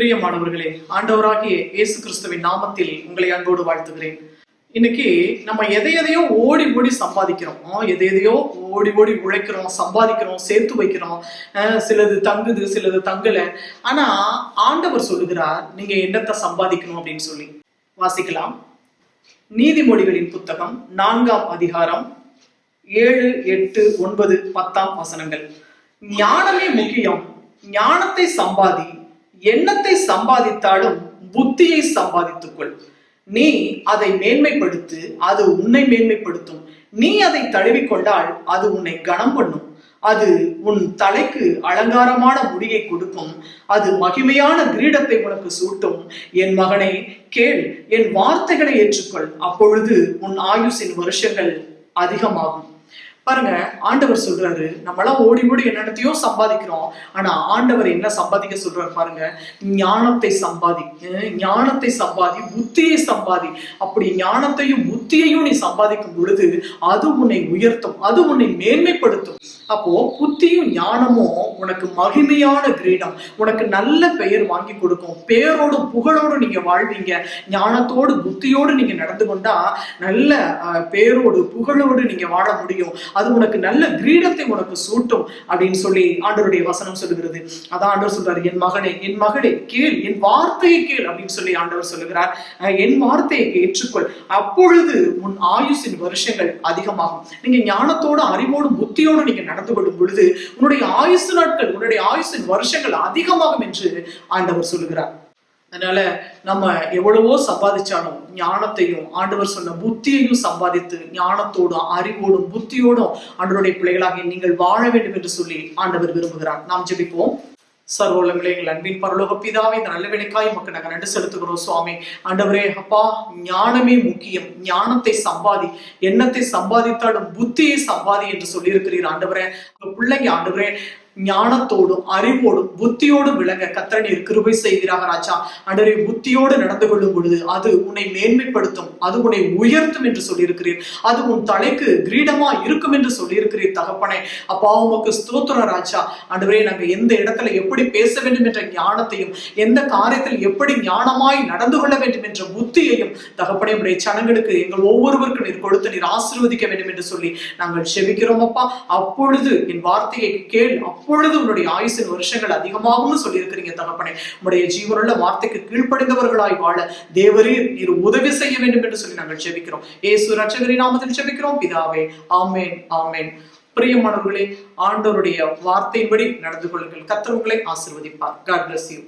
பிரியமானவர்களே, ஆண்டவராகிய இயேசு கிறிஸ்துவின் நாமத்தில் உங்களை அன்போடு வாழ்த்துகிறேன். இன்னைக்கு நம்ம எதையோ ஓடி ஓடி சம்பாதிக்கிறோம், எதையோ ஓடி ஓடி உழைக்கிறோம், சம்பாதிக்கிறோம், சேர்த்து வைக்கிறோம். சிலது தங்குது, சிலது தங்கல. ஆனா ஆண்டவர் சொல்லுகிறார், நீங்க என்னத்தை சம்பாதிக்கணும் அப்படின்னு சொல்லி. வாசிக்கலாம். நீதிமொழிகளின் புத்தகம் 4ஆம் அதிகாரம் 7, 8, 9, 10 வசனங்கள். ஞானமே முக்கியம், ஞானத்தை சம்பாதி, எண்ணத்தை சம்பாதித்தாலும் புத்தியை சம்பாதித்துக்கொள். நீ அதை மேன்மைப்படுத்து, அது உன்னை மேன்மைப்படுத்தும். நீ அதை தழுவிக்கொண்டால் அது உன்னை கனம் பண்ணும். அது உன் தலைக்கு அலங்காரமான முடியை கொடுக்கும். அது மகிமையான கிரீடத்தை உனக்கு சூட்டும். என் மகனே கேள், என் வார்த்தைகளை ஏற்றுக்கொள், அப்பொழுது உன் ஆயுசின் வருஷங்கள் அதிகமாகும். பாருங்க, ஆண்டவர் சொல்றாரு, நம்மளாம் ஓடி ஓடி என்னத்தையோ சம்பாதிக்கிறோம். ஆனா ஆண்டவர் என்ன சம்பாதிக்க சொல்றாரு பாருங்க. ஞானத்தை சம்பாதி, ஞானத்தை சம்பாதி, புத்தியை சம்பாதி. அப்படி ஞானத்தையும் புத்தியையும் நீ சம்பாதிக்கும் பொழுது அது உன்னை உயர்த்தும், அது உன்னை மேன்மைப்படுத்தும். அப்போ புத்தியும் ஞானமும் உனக்கு மகிமையான கிரீடம், உனக்கு நல்ல பெயர் வாங்கி கொடுக்கும். பெயரோடு புகழோடு நீங்க வாழ்வீங்க. ஞானத்தோடு புத்தியோடு நீங்க நடந்து கொண்டா நல்ல பெயரோடு புகழோடு நீங்க வாழ முடியும். அது உனக்கு நல்ல கிரீடத்தை உனக்கு சூட்டும் அப்படின்னு சொல்லி ஆண்டவருடைய வசனம் சொல்லுகிறது. அதான் ஆண்டவர் சொல்றாரு, என் மகனே என் மகளே கேள், என் வார்த்தையை கேள் அப்படின்னு சொல்லி ஆண்டவர் சொல்லுகிறார். என் வார்த்தையை ஏற்றுக்கொள், அப்பொழுது உன் ஆயுசின் வருஷங்கள் அதிகமாகும். நீங்க ஞானத்தோடு அறிவோடு புத்தியோடு நீங்க நடந்து கொள்ளும் பொழுது உன்னுடைய ஆயுசு நாட்கள், உன்னுடைய ஆயுசின் வருஷங்கள் அதிகமாகும் என்று ஆண்டவர் சொல்லுகிறார். அதனால நம்ம எவ்வளவோ சம்பாதிச்சாலும் ஞானத்தையும் ஆண்டவர் சொன்ன புத்தியையும் சம்பாதித்து ஞானத்தோடும் அறிவோடும் புத்தியோடும் ஆண்டவருடைய பிள்ளைகளாக நீங்கள் வாழ வேண்டும் என்று சொல்லி ஆண்டவர் விரும்புகிறார். நாம் ஜெபிப்போம். சர்வோலங்களே, எங்கள் அன்பின் பரலோக பிதாவே, இந்த நல்ல வேலைக்காய் மக்கள் நாங்கள் நன்றி செலுத்துகிறோம் சுவாமி. ஆண்டவரே அப்பா, ஞானமே முக்கியம், ஞானத்தை சம்பாதி, எண்ணத்தை சம்பாதித்தாலும் புத்தியை சம்பாதி என்று சொல்லி இருக்கிறீர் ஆண்டவரே. பிள்ளைங்க ஆண்டவரே ஞானத்தோடும் அறிவோடும் புத்தியோடும் விளங்க கர்த்தர் நீர் கிருபை செய்கிறாக ராஜா. ஆண்டவரே, புத்தியோடு நடந்து கொள்ளும் பொழுது அது உன்னை மேன்மைப்படுத்தும், அது உன்னை உயர்த்தும் என்று சொல்லியிருக்கிறீர். அது உன் தலைக்கு கிரீடமா இருக்கும் என்று சொல்லியிருக்கிறீர் தகப்பனே. அப்பா உமக்கு ஸ்தோத்திரம் ராஜா. ஆண்டவரே, நாங்க எந்த இடத்துல எப்படி பேச வேண்டும் என்ற ஞானத்தையும், எந்த காரியத்தில் எப்படி ஞானமாய் நடந்து கொள்ள வேண்டும் என்ற புத்தியையும் தகப்பனே உடைய சனங்களுக்கு எங்கள் ஒவ்வொருவருக்கும் நீர் கொடுத்து நீர் ஆசீர்வதிக்க வேண்டும் என்று சொல்லி நாங்கள் செபிக்கிறோம் அப்பா. அப்பொழுது என் வார்த்தையை கேள், அப்பொழுது உன்னுடைய ஆயுசின் வருஷங்கள் அதிகமாகும்னு சொல்லி இருக்கிறீங்க தகப்பனே. உடைய ஜீவனுள்ள வார்த்தைக்கு கீழ்ப்படிந்தவர்களாய் வாழ தேவரீர் நீர் உதவி செய்ய வேண்டும் என்று சொல்லி நாங்கள் ஜெபிக்கிறோம். இயேசு ரட்சகரின் நாமத்தில் ஜெபிக்கிறோம் பிதாவே, ஆமென், ஆமென். பிரியமானவர்களே, ஆண்டவருடைய வார்த்தையின்படி நடந்து கொள்ளுங்கள். கர்த்தர் உங்களை ஆசீர்வதிப்பார். God bless you.